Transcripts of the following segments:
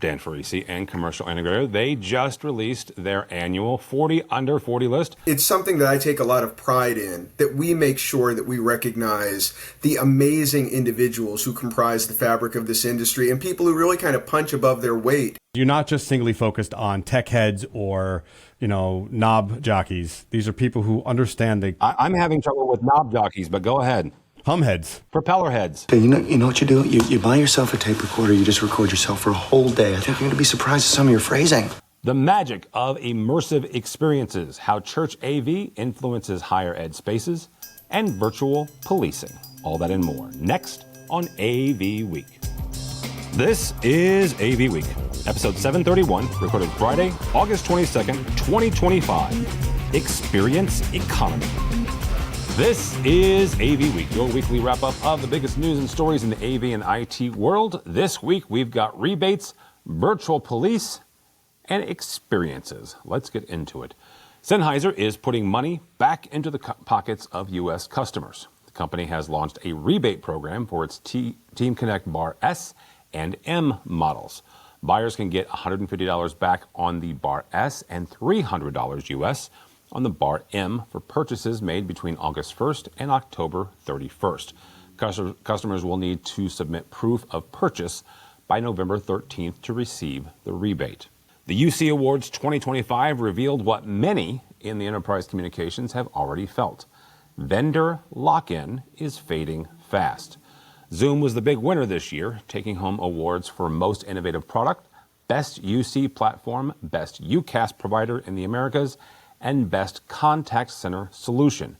Dan Farisi and Commercial Integrator. They just released their annual 40 Under 40 list. It's something that I take a lot of pride in, that we make sure that we recognize the amazing individuals who comprise the fabric of this industry and people who really kind of punch above their weight. You're not just singly focused on tech heads or, knob jockeys. These are people who understand the... I'm having trouble with knob jockeys, but go ahead. Hum heads. Propeller heads. Hey, you know what you do? You buy yourself a tape recorder, you just record yourself for a whole day. I think you're going to be surprised at some of your phrasing. The magic of immersive experiences, how church AV influences higher ed spaces, and virtual policing. All that and more. Next on AV Week. This is AV Week, episode 731, recorded Friday, August 22nd, 2025. Experience Economy. This is AV Week, your weekly wrap-up of the biggest news and stories in the AV and IT world. This week, we've got rebates, virtual police, and experiences. Let's get into it. Sennheiser is putting money back into the pockets of U.S. customers. The company has launched a rebate program for its Team Connect Bar S and M models. Buyers can get $150 back on the Bar S and $300 U.S. on the Bar M for purchases made between August 1st and October 31st. Customers will need to submit proof of purchase by November 13th to receive the rebate. The UC Awards 2025 revealed what many in the enterprise communications have already felt. Vendor lock-in is fading fast. Zoom was the big winner this year, taking home awards for Most Innovative Product, Best UC Platform, Best UCaaS Provider in the Americas, and Best Contact Center Solution.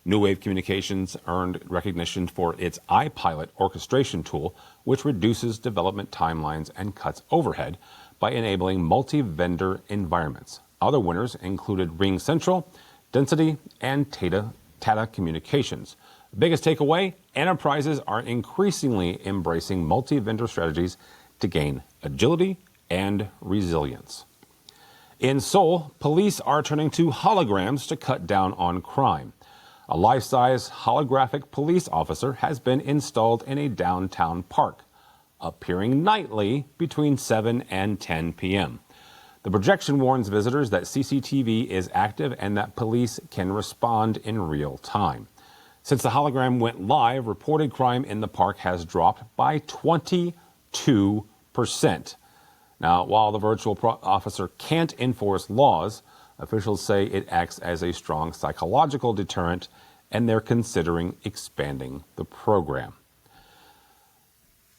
New Wave Communications earned recognition for its iPilot orchestration tool, which reduces development timelines and cuts overhead by enabling multi-vendor environments. Other winners included RingCentral, Density, and Tata Communications. The biggest takeaway, enterprises are increasingly embracing multi-vendor strategies to gain agility and resilience. In Seoul, police are turning to holograms to cut down on crime. A life-size holographic police officer has been installed in a downtown park, appearing nightly between 7 and 10 p.m. The projection warns visitors that CCTV is active and that police can respond in real time. Since the hologram went live, reported crime in the park has dropped by 22%. Now, while the virtual officer can't enforce laws, officials say it acts as a strong psychological deterrent, and they're considering expanding the program.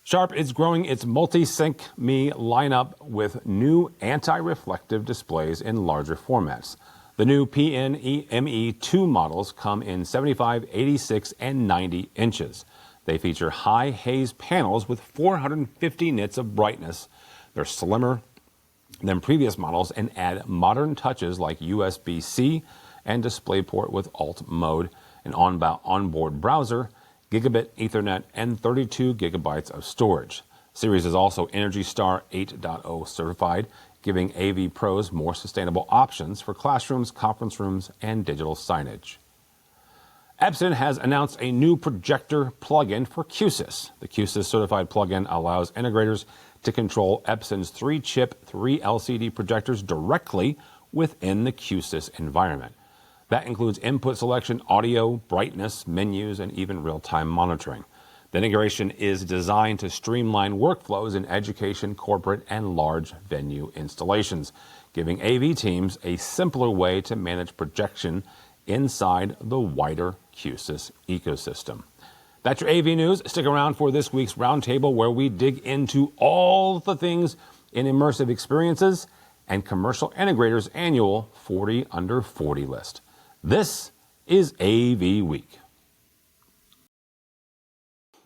Sharp is growing its multi-sync Me lineup with new anti-reflective displays in larger formats. The new PNME2 models come in 75, 86, and 90 inches. They feature high haze panels with 450 nits of brightness. They're slimmer than previous models and add modern touches like USB-C and DisplayPort with alt mode, an onboard browser, gigabit Ethernet, and 32 gigabytes of storage. The series is also Energy Star 8.0 certified, giving AV pros more sustainable options for classrooms, conference rooms, and digital signage. Epson has announced a new projector plugin for QSys. The QSys certified plugin allows integrators to control Epson's 3-chip, 3 LCD projectors directly within the QSys environment. That includes input selection, audio, brightness, menus, and even real-time monitoring. The integration is designed to streamline workflows in education, corporate, and large venue installations, giving AV teams a simpler way to manage projection inside the wider QSys ecosystem. That's your AV news. Stick around for this week's roundtable where we dig into all the things in immersive experiences and Commercial Integrators' annual 40 Under 40 list. This is AV Week.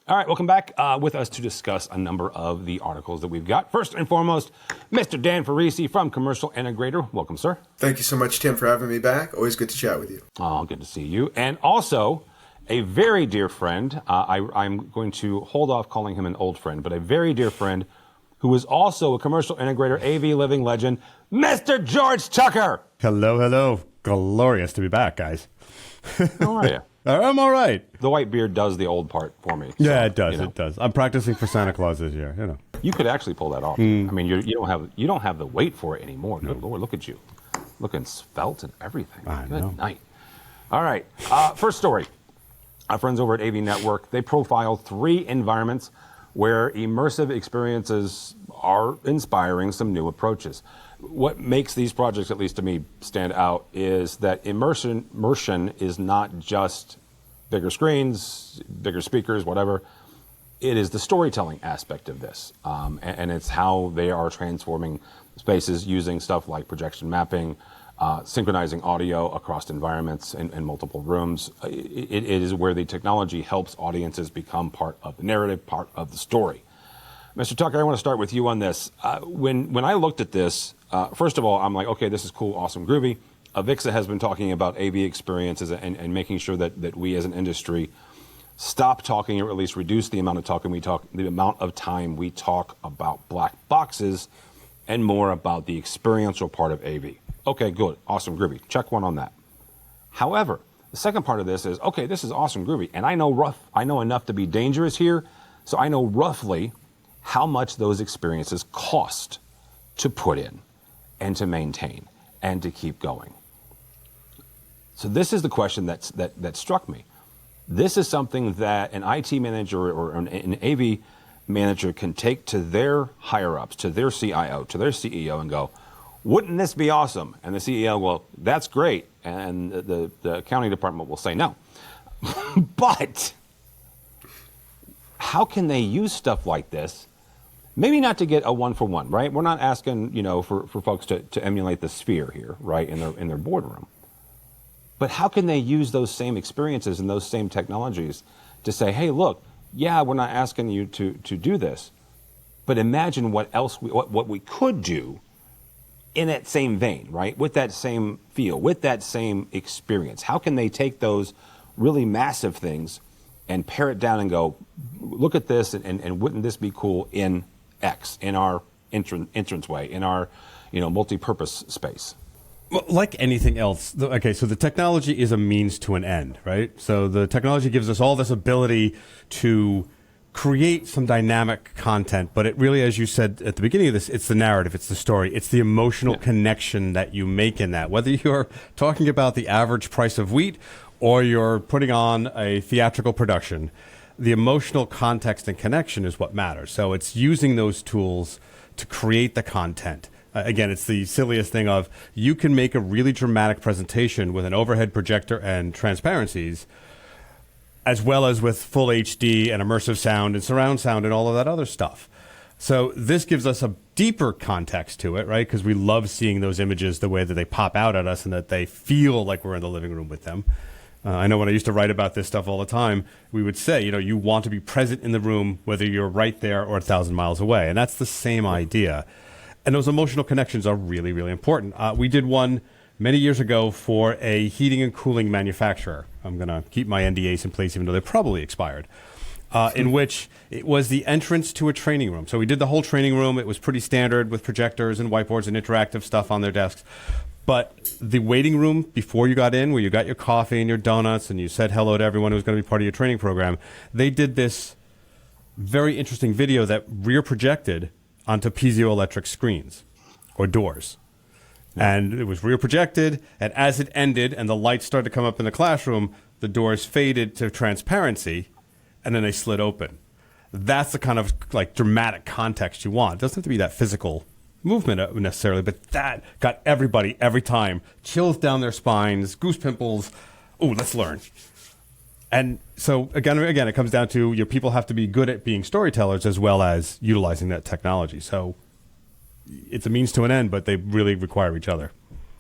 All right, welcome back with us to discuss a number of the articles that we've got. First and foremost, Mr. Dan Farisi from Commercial Integrator. Welcome, sir. Thank you so much, Tim, for having me back. Always good to chat with you. Oh, good to see you. And also, a very dear friend, I'm going to hold off calling him an old friend, but a very dear friend who is also a Commercial Integrator, AV living legend, Mr. George Tucker. Hello, hello. Glorious to be back, guys. How are you? I'm all right. The white beard does the old part for me. Yeah, so, it does. you know. It does. I'm practicing for Santa Claus this year. You know. You could actually pull that off. I mean, you don't have the weight for it anymore. Good Lord, look at you, looking svelte and everything. Good night. All right, first story. Our friends over at AV Network, they profile 3 environments where immersive experiences are inspiring some new approaches. What makes these projects, at least to me, stand out is that immersion is not just bigger screens, bigger speakers, whatever. It is the storytelling aspect of this, and it's how they are transforming spaces using stuff like projection mapping, synchronizing audio across environments and multiple rooms. It is where the technology helps audiences become part of the narrative, part of the story. Mr. Tucker, I want to start with you on this. When I looked at this, first of all, I'm like, okay, this is cool, awesome, groovy. Avixa has been talking about AV experiences and making sure that we as an industry stop talking, or at least reduce the amount of time we talk about black boxes and more about the experiential part of AV. Okay, good, awesome, groovy. Check one on that. However, the second part of this is, okay, this is awesome, groovy, and I know enough to be dangerous here, so I know roughly how much those experiences cost to put in and to maintain and to keep going. So this is the question that struck me. This is something that an IT manager or an AV manager can take to their higher-ups, to their CIO, to their CEO and go, wouldn't this be awesome? And the CEO will, that's great. And the accounting department will say no. But how can they use stuff like this? Maybe not to get a one-for-one, right? We're not asking, for folks to emulate the sphere here, right, in their boardroom. But how can they use those same experiences and those same technologies to say, hey, look, yeah, we're not asking you to do this, but imagine what we could do in that same vein, right? With that same feel, with that same experience. How can they take those really massive things and pare it down and go, look at this, and wouldn't this be cool in X, in our entranceway, in our multi-purpose space? Well, like anything else, okay, so the technology is a means to an end, right? So the technology gives us all this ability to create some dynamic content, but it really, as you said at the beginning of this, it's the narrative, it's the story, it's the emotional connection that you make in that. Whether you're talking about the average price of wheat or you're putting on a theatrical production, the emotional context and connection is what matters. So it's using those tools to create the content. Again, it's the silliest thing of, you can make a really dramatic presentation with an overhead projector and transparencies, as well as with full HD and immersive sound and surround sound and all of that other stuff. So this gives us a deeper context to it, right? Because we love seeing those images the way that they pop out at us and that they feel like we're in the living room with them. I know when I used to write about this stuff all the time, we would say, you want to be present in the room, whether you're right there or 1,000 miles away. And that's the same idea. And those emotional connections are really, really important. We did one many years ago for a heating and cooling manufacturer. I'm going to keep my NDAs in place, even though they're probably expired, in which it was the entrance to a training room. So we did the whole training room. It was pretty standard with projectors and whiteboards and interactive stuff on their desks. But the waiting room before you got in, where you got your coffee and your donuts and you said hello to everyone who was going to be part of your training program, they did this very interesting video that rear projected onto piezoelectric screens or doors. And it was rear projected, and as it ended and the lights started to come up in the classroom, the doors faded to transparency, and then they slid open. That's the kind of dramatic context you want. It doesn't have to be that physical movement necessarily, but that got everybody every time. Chills down their spines, goose pimples. Oh, let's learn. And so again, it comes down to people have to be good at being storytellers as well as utilizing that technology. So it's a means to an end, but they really require each other.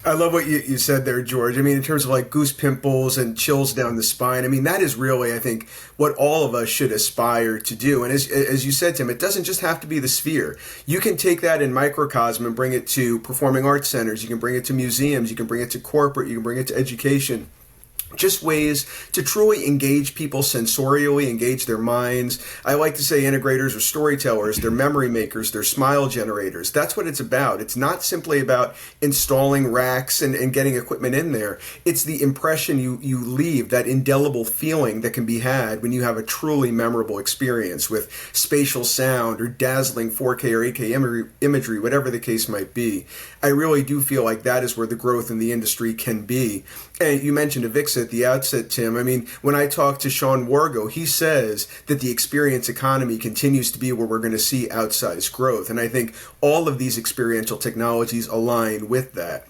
I love what you said there, George. I mean, in terms of goose pimples and chills down the spine, I mean, that is really, I think, what all of us should aspire to do. And as you said, Tim, it doesn't just have to be the sphere. You can take that in microcosm and bring it to performing arts centers. You can bring it to museums. You can bring it to corporate. You can bring it to education. just ways to truly engage people sensorially, engage their minds. I like to say integrators are storytellers, they're memory makers, they're smile generators. That's what it's about. It's not simply about installing racks and getting equipment in there. It's the impression you leave, that indelible feeling that can be had when you have a truly memorable experience with spatial sound or dazzling 4K or 8K imagery, whatever the case might be. I really do feel like that is where the growth in the industry can be. And you mentioned Avixa at the outset, Tim. I mean, when I talk to Sean Wargo, he says that the experience economy continues to be where we're going to see outsized growth. And I think all of these experiential technologies align with that.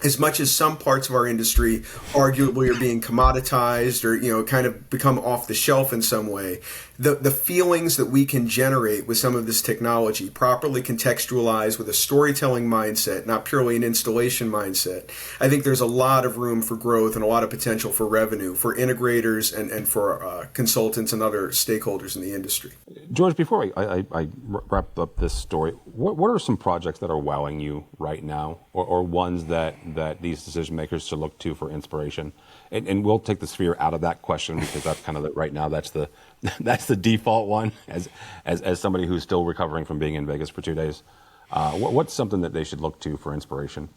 As much as some parts of our industry arguably are being commoditized or, kind of become off the shelf in some way, the feelings that we can generate with some of this technology, properly contextualized with a storytelling mindset, not purely an installation mindset, I think there's a lot of room for growth and a lot of potential for revenue for integrators and for consultants and other stakeholders in the industry. George, before I wrap up this story, what are some projects that are wowing you right now, or ones that these decision makers should look to for inspiration? And we'll take the sphere out of that question because that's kind of right now that's the default one as somebody who's still recovering from being in Vegas for 2 days. What's something that they should look to for inspiration?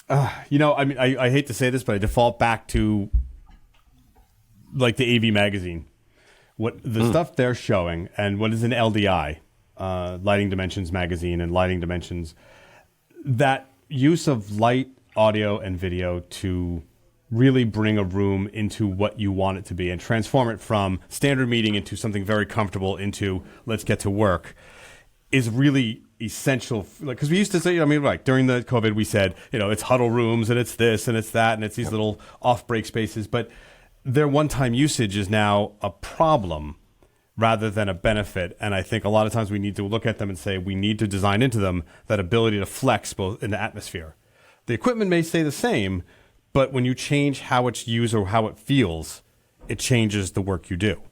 I mean, I hate to say this, but I default back to like the AV magazine. What the stuff they're showing and what is an LDI, Lighting Dimensions magazine and Lighting Dimensions, that use of light, audio, and video to really bring a room into what you want it to be and transform it from standard meeting into something very comfortable into let's get to work is really essential. Because we used to say, like during the COVID, we said, it's huddle rooms and it's this and it's that and it's these little off-break spaces. But their one-time usage is now a problem rather than a benefit. And I think a lot of times we need to look at them and say we need to design into them that ability to flex both in the atmosphere. The equipment may stay the same, but when you change how it's used or how it feels, it changes the work you do.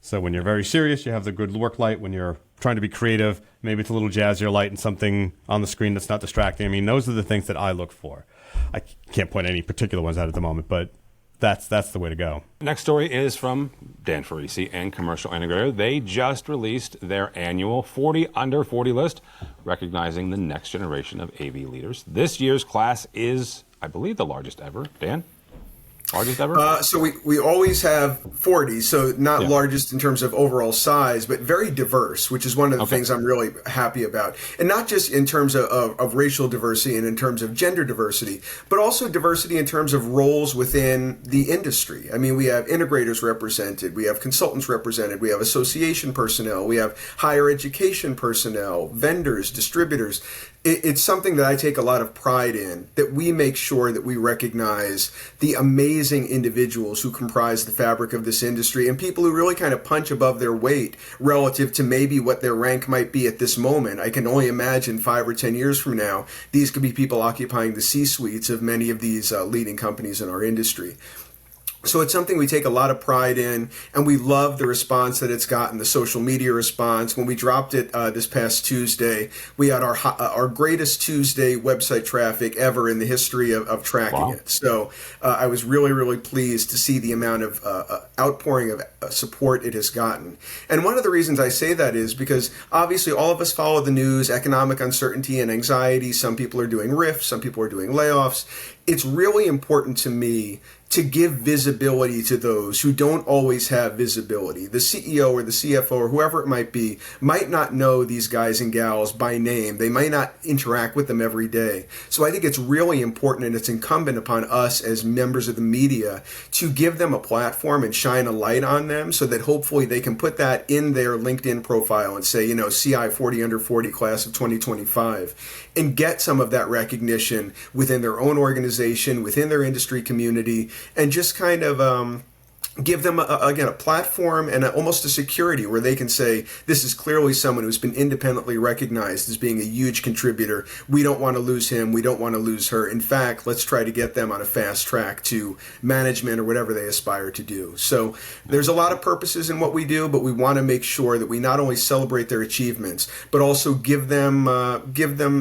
So when you're very serious, you have the good work light. When you're trying to be creative, maybe it's a little jazzier light and something on the screen that's not distracting. I mean, those are the things that I look for. I can't point any particular ones out at the moment, but that's the way to go. Next story is from Dan Farisi and Commercial Integrator. They just released their annual 40 Under 40 list, recognizing the next generation of AV leaders. This year's class is, I believe, the largest ever. Dan? Largest ever? So we always have 40, so not largest in terms of overall size, but very diverse, which is one of the things I'm really happy about. And not just in terms of racial diversity and in terms of gender diversity, but also diversity in terms of roles within the industry. I mean, we have integrators represented, we have consultants represented, we have association personnel, we have higher education personnel, vendors, distributors. It's something that I take a lot of pride in, that we make sure that we recognize the amazing individuals who comprise the fabric of this industry and people who really kind of punch above their weight relative to maybe what their rank might be at this moment. I can only imagine 5 or 10 years from now, these could be people occupying the C-suites of many of these leading companies in our industry. So it's something we take a lot of pride in, and we love the response that it's gotten, the social media response. When we dropped it this past Tuesday, we had our greatest Tuesday website traffic ever in the history of tracking it. So I was really, really pleased to see the amount of outpouring of support it has gotten. And one of the reasons I say that is because obviously all of us follow the news, economic uncertainty and anxiety. Some people are doing RIFs, some people are doing layoffs. It's really important to me to give visibility to those who don't always have visibility. The CEO or the CFO or whoever it might not know these guys and gals by name. They might not interact with them every day. So I think it's really important, and it's incumbent upon us as members of the media to give them a platform and shine a light on them so that hopefully they can put that in their LinkedIn profile and say, CI 40 Under 40 class of 2025, and get some of that recognition within their own organization, within their industry community, and just kind of give them again a platform and almost a security where they can say, this is clearly someone who's been independently recognized as being a huge contributor. We don't want to lose him. We don't want to lose her. In fact, let's try to get them on a fast track to management or whatever they aspire to do. So there's a lot of purposes in what we do, but we want to make sure that we not only celebrate their achievements, but also give them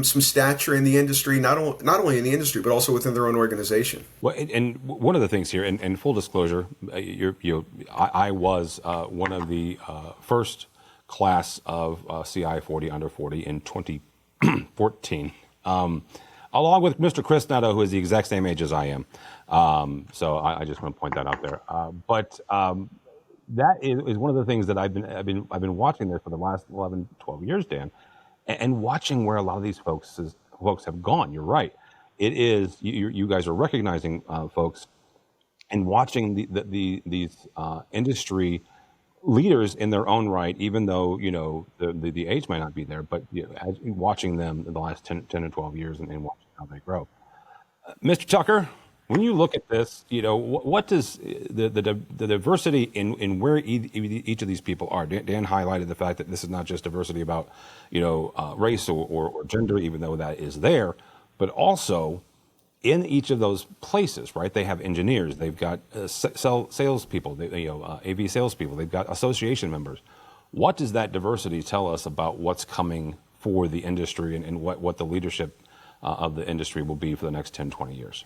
some stature in the industry, not only in the industry, but also within their own organization. Well, and one of the things here, and full disclosure, I was one of the first class of CI 40 under 40 in 2014, along with Mr. Chris Netto, who is the exact same age as I am. So I just want to point that out there. But that is one of the things that I've been watching there for the last 11, 12 years, Dan, and watching where a lot of these folks have gone. You're right. It is you guys are recognizing folks and watching these industry leaders in their own right, even though the age might not be there, but watching them in the last 10 to 12 years and watching how they grow. Mr. Tucker, when you look at this, what does the diversity in where each of these people are? Dan highlighted the fact that this is not just diversity about race or gender, even though that is there, but also in each of those places, right? They have engineers, they've got salespeople, AV salespeople, they've got association members. What does that diversity tell us about what's coming for the industry and what the leadership of the industry will be for the next 10, 20 years?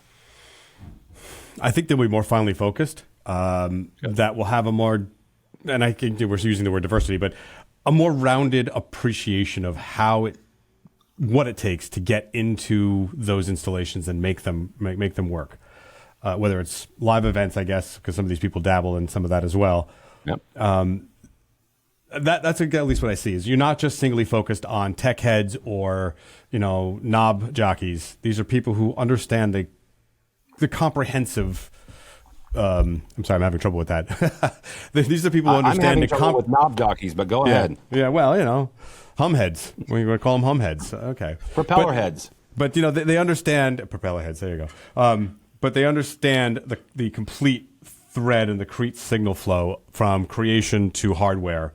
I think they'll be more finely focused. That will have a more, and I think we're using the word diversity, but a more rounded appreciation of what it takes to get into those installations and make them work. Whether it's live events, I guess, because some of these people dabble in some of that as well. Yep. That's at least what I see is you're not just singly focused on tech heads or knob jockeys. These are people who understand the comprehensive. I'm sorry, I'm having trouble with that. These are people who understand. I'm having trouble with knob jockeys, but go ahead. Yeah, well, hum heads. We want to call them hum heads. Okay. Propeller heads. But they understand propeller heads. There you go. But they understand the complete thread and the complete signal flow from creation to hardware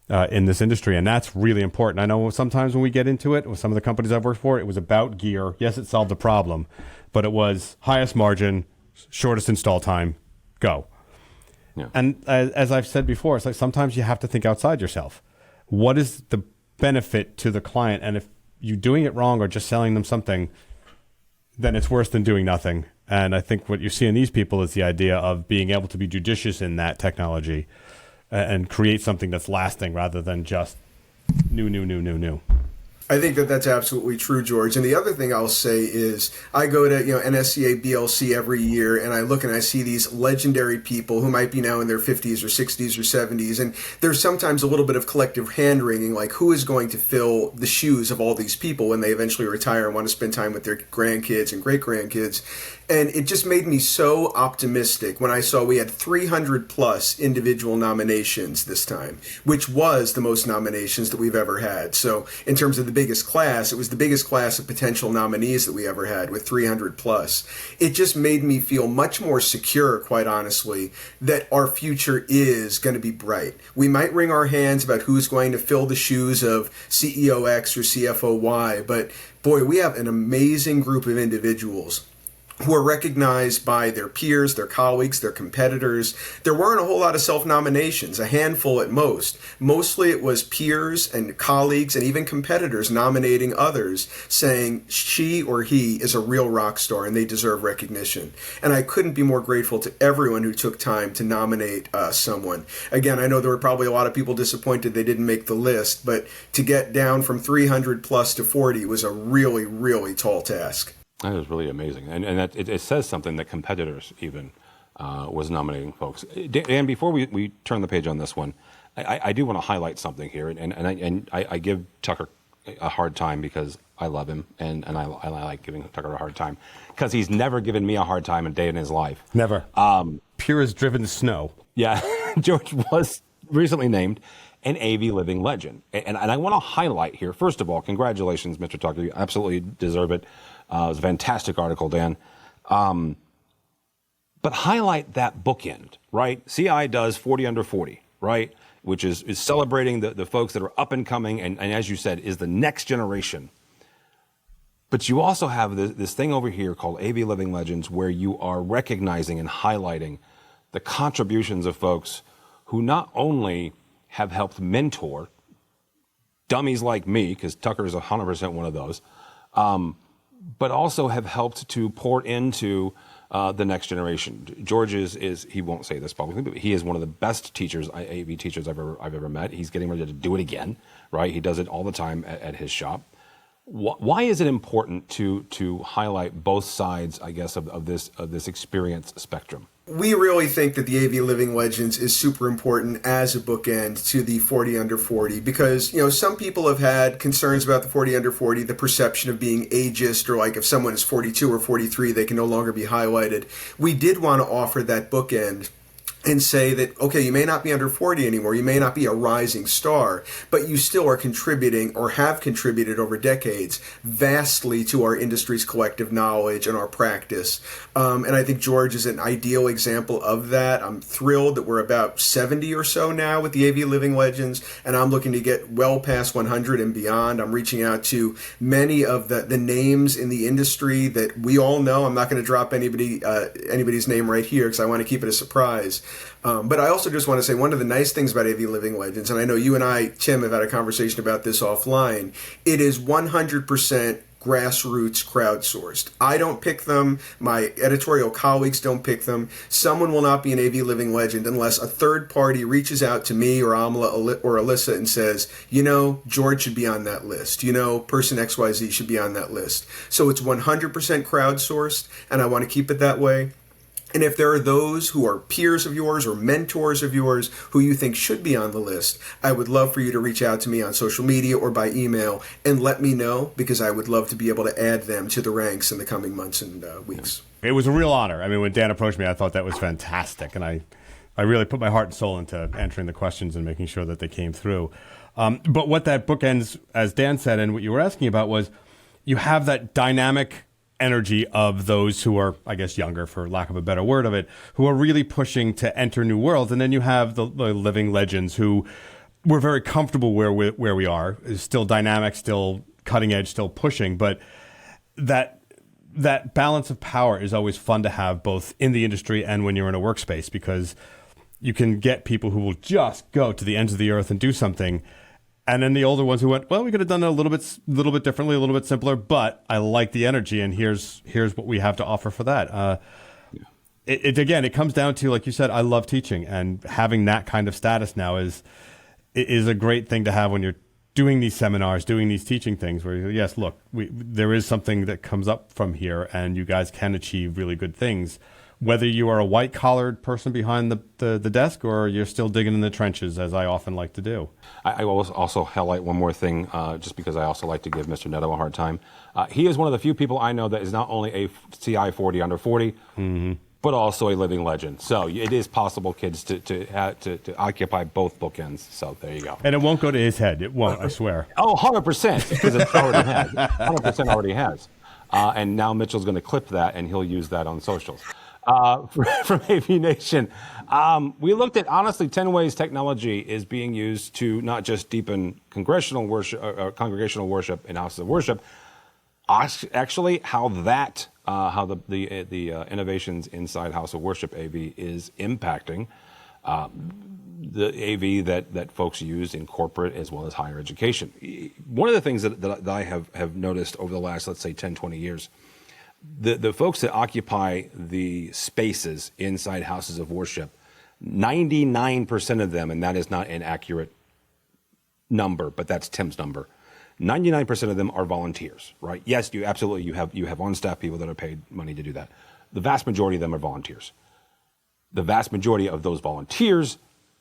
in this industry, and that's really important. I know sometimes when we get into it, with some of the companies I've worked for, it was about gear. Yes, it solved the problem, but it was highest margin, shortest install time, go. Yeah. And as I've said before, it's like sometimes you have to think outside yourself. What is the benefit to the client? And if you're doing it wrong or just selling them something, then it's worse than doing nothing. And I think what you see in these people is the idea of being able to be judicious in that technology and create something that's lasting rather than just new. I think that's absolutely true, George. And the other thing I'll say is I go to NSCA BLC every year, and I look and I see these legendary people who might be now in their 50s or 60s or 70s, and there's sometimes a little bit of collective hand-wringing, like who is going to fill the shoes of all these people when they eventually retire and want to spend time with their grandkids and great-grandkids. And it just made me so optimistic when I saw we had 300 plus individual nominations this time, which was the most nominations that we've ever had. So in terms of the biggest class, it was the biggest class of potential nominees that we ever had with 300 plus. It just made me feel much more secure, quite honestly, that our future is going to be bright. We might wring our hands about who's going to fill the shoes of CEO X or CFO Y, but boy, we have an amazing group of individuals who are recognized by their peers, their colleagues, their competitors. There weren't a whole lot of self-nominations, a handful at most. Mostly it was peers and colleagues and even competitors nominating others, saying she or he is a real rock star and they deserve recognition. And I couldn't be more grateful to everyone who took time to nominate someone. Again, I know there were probably a lot of people disappointed they didn't make the list, but to get down from 300 plus to 40 was a really, really tall task. That is really amazing. And that it says something that competitors even was nominating folks. Dan, before we turn the page on this one, I do want to highlight something here. And I give Tucker a hard time because I love him. And I like giving Tucker a hard time because he's never given me a hard time a day in his life. Never. Pure as driven snow. Yeah. George was recently named an AV living legend. And I want to highlight here, first of all, congratulations, Mr. Tucker. You absolutely deserve it. It was a fantastic article, Dan. But but highlight that bookend, right? CI does 40 under 40, right? Which is celebrating the folks that are up and coming, and as you said, is the next generation. But you also have this thing over here called AV Living Legends, where you are recognizing and highlighting the contributions of folks who not only have helped mentor dummies like me, because Tucker is 100% one of those, but also have helped to pour into the next generation. George is he won't say this publicly, but he is one of the best teachers, AV teachers I've ever met. He's getting ready to do it again, right? He does it all the time at his shop. Why is it important to highlight both sides, I guess, of this experience spectrum? We really think that the AV Living Legends is super important as a bookend to the 40 under 40 because, some people have had concerns about the 40 under 40, the perception of being ageist, or like if someone is 42 or 43, they can no longer be highlighted. We did want to offer that bookend and say that, okay, you may not be under 40 anymore, you may not be a rising star, but you still are contributing or have contributed over decades vastly to our industry's collective knowledge and our practice. And I think George is an ideal example of that. I'm thrilled that we're about 70 or so now with the AV Living Legends, and I'm looking to get well past 100 and beyond. I'm reaching out to many of the names in the industry that we all know. I'm not going to drop anybody's name right here because I want to keep it a surprise. But I also just want to say one of the nice things about AV Living Legends, and I know you and I, Tim, have had a conversation about this offline, it is 100% grassroots crowdsourced. I don't pick them. My editorial colleagues don't pick them. Someone will not be an AV Living Legend unless a third party reaches out to me or Amla or Alyssa and says, George should be on that list. Person XYZ should be on that list. So it's 100% crowdsourced, and I want to keep it that way. And if there are those who are peers of yours or mentors of yours who you think should be on the list, I would love for you to reach out to me on social media or by email and let me know, because I would love to be able to add them to the ranks in the coming months and weeks. It was a real honor. I mean, when Dan approached me, I thought that was fantastic. And I really put my heart and soul into answering the questions and making sure that they came through. But what that book ends, as Dan said, and what you were asking about was you have that dynamic energy of those who are, I guess, younger, for lack of a better word of it, who are really pushing to enter new worlds. And then you have the living legends who we're very comfortable where we are, is still dynamic, still cutting edge, still pushing. But that balance of power is always fun to have, both in the industry and when you're in a workspace, because you can get people who will just go to the ends of the earth and do something. And then the older ones who went, well, we could have done it a little bit differently, a little bit simpler, but I like the energy, and here's what we have to offer for that. It comes down to, like you said, I love teaching, and having that kind of status now is a great thing to have when you're doing these seminars, doing these teaching things where, yes, look, there is something that comes up from here, and you guys can achieve really good things. Whether you are a white-collared person behind the desk or you're still digging in the trenches, as I often like to do. I will also highlight one more thing, just because I also like to give Mr. Netto a hard time. He is one of the few people I know that is not only a CI 40 under 40, but also a living legend. So it is possible, kids, to occupy both bookends. So there you go. And it won't go to his head. It won't, I swear. Oh, 100%, because it already has. 100% already has. And now Mitchell's going to clip that, and he'll use that on socials. From AVNation, we looked at, honestly, 10 ways technology is being used to not just deepen congregational worship or congregational worship in houses of worship, actually how the innovations inside House of Worship AV is impacting the AV that folks use in corporate as well as higher education. One of the things that I have noticed over the last, let's say, 10, 20 years, the folks that occupy the spaces inside houses of worship, 99% of them, and that is not an accurate number, but that's Tim's number, 99% of them are volunteers, right? Yes, you have on-staff people that are paid money to do that. The vast majority of them are volunteers. The vast majority of those volunteers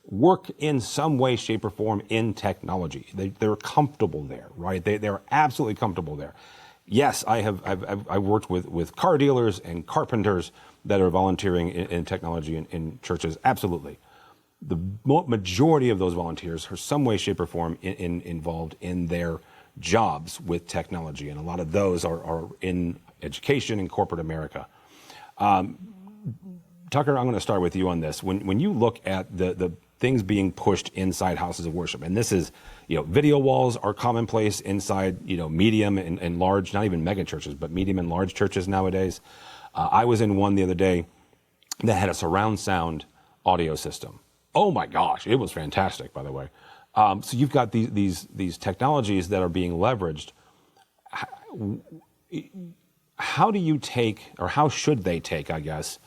work in some way, shape, or form in technology. They're comfortable there, right? They're absolutely comfortable there. Yes, I've worked with car dealers and carpenters that are volunteering in technology in churches. Absolutely. The majority of those volunteers are some way, shape, or form involved in their jobs with technology. And a lot of those are in education in corporate America. Tucker, I'm going to start with you on this. When you look at the things being pushed inside houses of worship, and this is, video walls are commonplace inside, medium and large, not even mega churches, but medium and large churches nowadays. I was in one the other day that had a surround sound audio system. Oh my gosh, it was fantastic, by the way. So you've got these technologies that are being leveraged. How do you take, or how should they take, I guess,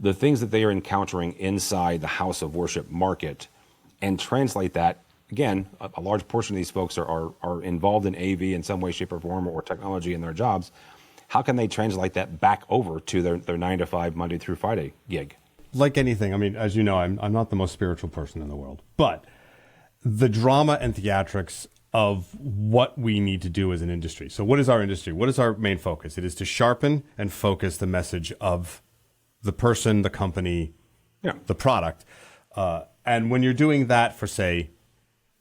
the things that they are encountering inside the house of worship market and translate that? Again, a large portion of these folks are involved in AV in some way, shape, or form, or technology in their jobs. How can they translate that back over to their 9-to-5 Monday through Friday gig? Like anything, I mean, as you know, I'm not the most spiritual person in the world, but the drama and theatrics of what we need to do as an industry. So what is our industry? What is our main focus? It is to sharpen and focus the message of the person, the company, the product. And when you're doing that for, say,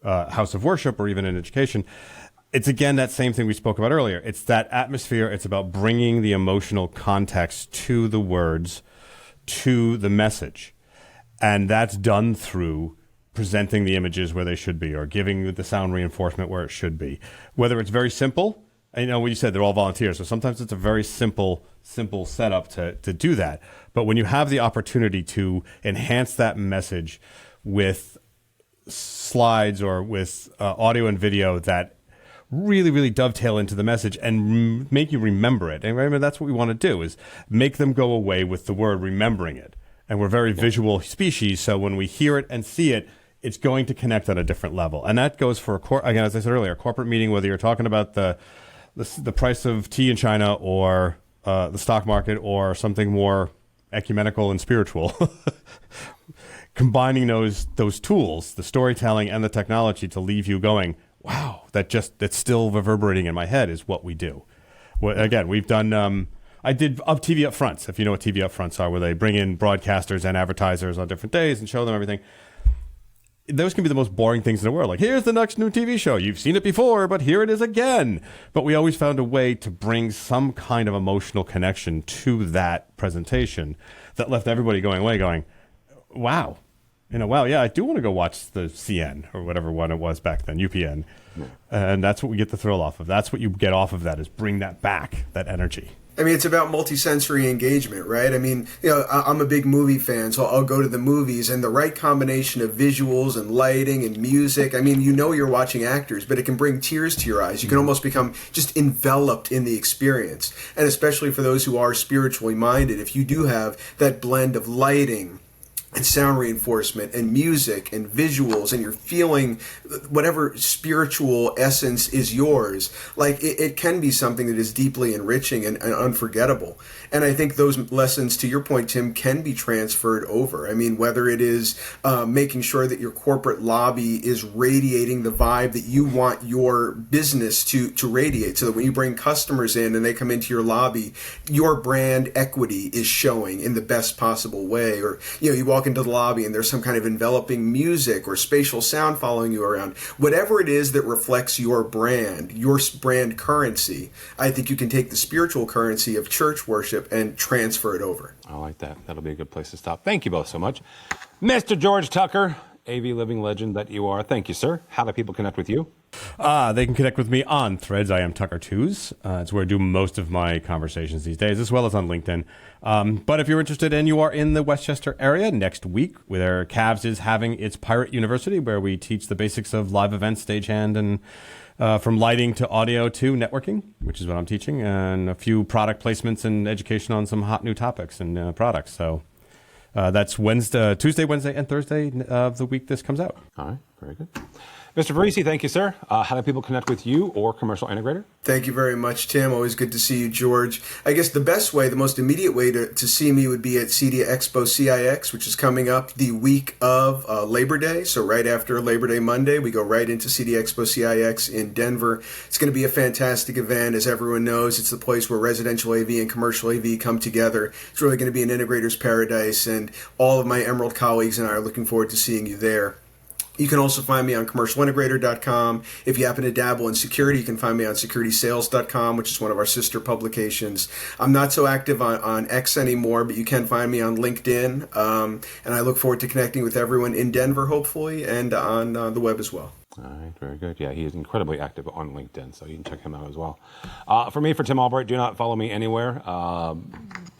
house of worship or even in education, it's again that same thing we spoke about earlier. It's that atmosphere. It's about bringing the emotional context to the words, to the message. And that's done through presenting the images where they should be, or giving the sound reinforcement where it should be. Whether it's very simple, and what you said, they're all volunteers, so sometimes it's a very simple setup to do that. But when you have the opportunity to enhance that message with slides or with audio and video that really, really dovetail into the message and make you remember it. And remember, that's what we want to do, is make them go away with the word remembering it. And we're very visual species, so when we hear it and see it, it's going to connect on a different level. And that goes for, again, as I said earlier, a corporate meeting, whether you're talking about the price of tea in China or the stock market or something more ecumenical and spiritual. Combining those tools, the storytelling and the technology, to leave you going, wow, that's still reverberating in my head, is what we do. Well, again, we've done, I did TV upfronts, if you know what TV upfronts are, where they bring in broadcasters and advertisers on different days and show them everything. Those can be the most boring things in the world. Like, here's the next new TV show. You've seen it before, but here it is again. But we always found a way to bring some kind of emotional connection to that presentation that left everybody going away going, wow. Wow, yeah, I do want to go watch the CN or whatever one it was back then, UPN. Yeah. And that's what we get the thrill off of. That's what you get off of that, is bring that back, that energy. I mean, it's about multisensory engagement, right? I mean, I'm a big movie fan, so I'll go to the movies, and the right combination of visuals and lighting and music. I mean, you're watching actors, but it can bring tears to your eyes. You can almost become just enveloped in the experience. And especially for those who are spiritually minded, if you do have that blend of lighting and sound reinforcement and music and visuals, and you're feeling whatever spiritual essence is yours, like it can be something that is deeply enriching and unforgettable. And I think those lessons, to your point, Tim, can be transferred over. I mean, whether it is making sure that your corporate lobby is radiating the vibe that you want your business to radiate, so that when you bring customers in and they come into your lobby, your brand equity is showing in the best possible way. Or, you walk into the lobby and there's some kind of enveloping music or spatial sound following you around. Whatever it is that reflects your brand currency, I think you can take the spiritual currency of church worship and transfer it over. I like that. That'll be a good place to stop. Thank you both so much. Mr. George Tucker, AV living legend that you are. Thank you, sir. How do people connect with you? They can connect with me on Threads. I am Tucker2s. It's where I do most of my conversations these days, as well as on LinkedIn. But if you're interested and you are in the Westchester area, next week, where Cavs is having its Pirate University, where we teach the basics of live events, stagehand, and from lighting to audio to networking, which is what I'm teaching, and a few product placements and education on some hot new topics and products. So that's Tuesday, Wednesday, and Thursday of the week this comes out. All right, very good. Mr. Parisi, thank you, sir. How do people connect with you or Commercial Integrator? Thank you very much, Tim. Always good to see you, George. I guess the best way, the most immediate way to see me would be at CEDIA Expo CIX, which is coming up the week of Labor Day. So right after Labor Day Monday, we go right into CEDIA Expo CIX in Denver. It's going to be a fantastic event. As everyone knows, it's the place where residential AV and commercial AV come together. It's really going to be an integrator's paradise, and all of my Emerald colleagues and I are looking forward to seeing you there. You can also find me on commercialintegrator.com. If you happen to dabble in security, you can find me on securitysales.com, which is one of our sister publications. I'm not so active on X anymore, but you can find me on LinkedIn. And I look forward to connecting with everyone in Denver, hopefully, and on the web as well. All right, very good. Yeah, he is incredibly active on LinkedIn, so you can check him out as well. For Tim Albright, do not follow me anywhere.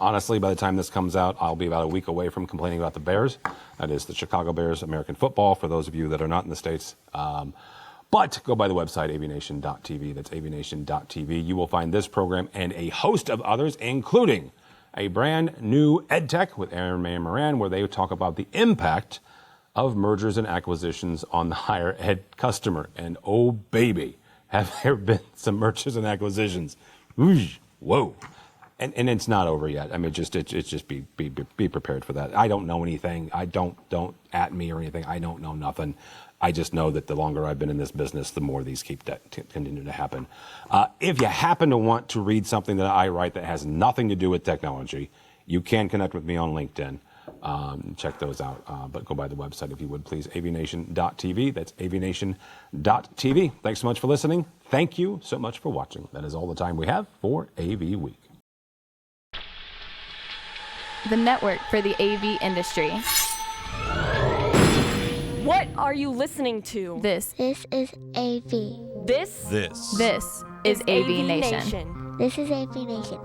Honestly, by the time this comes out, I'll be about a week away from complaining about the Bears. That is the Chicago Bears, American football, for those of you that are not in the States. But go by the website, AVNation.tv. That's AVNation.tv. You will find this program and a host of others, including a brand new EdTech with Aaron May and Moran, where they talk about the impact of mergers and acquisitions on the higher ed customer. And oh baby, have there been some mergers and acquisitions. Whoa. And it's not over yet. I mean, it's just be prepared for that. I don't know anything. Don't at me or anything. I don't know nothing. I just know that the longer I've been in this business, the more these continue to happen. If you happen to want to read something that I write that has nothing to do with technology, you can connect with me on LinkedIn. Check those out. But go by the website if you would, please. AVNation.tv. That's AVNation.tv. Thanks so much for listening. Thank you so much for watching. That is all the time we have for AV Week. The network for the AV industry. What are you listening to? This is AV. This is AVNation. This is AVNation.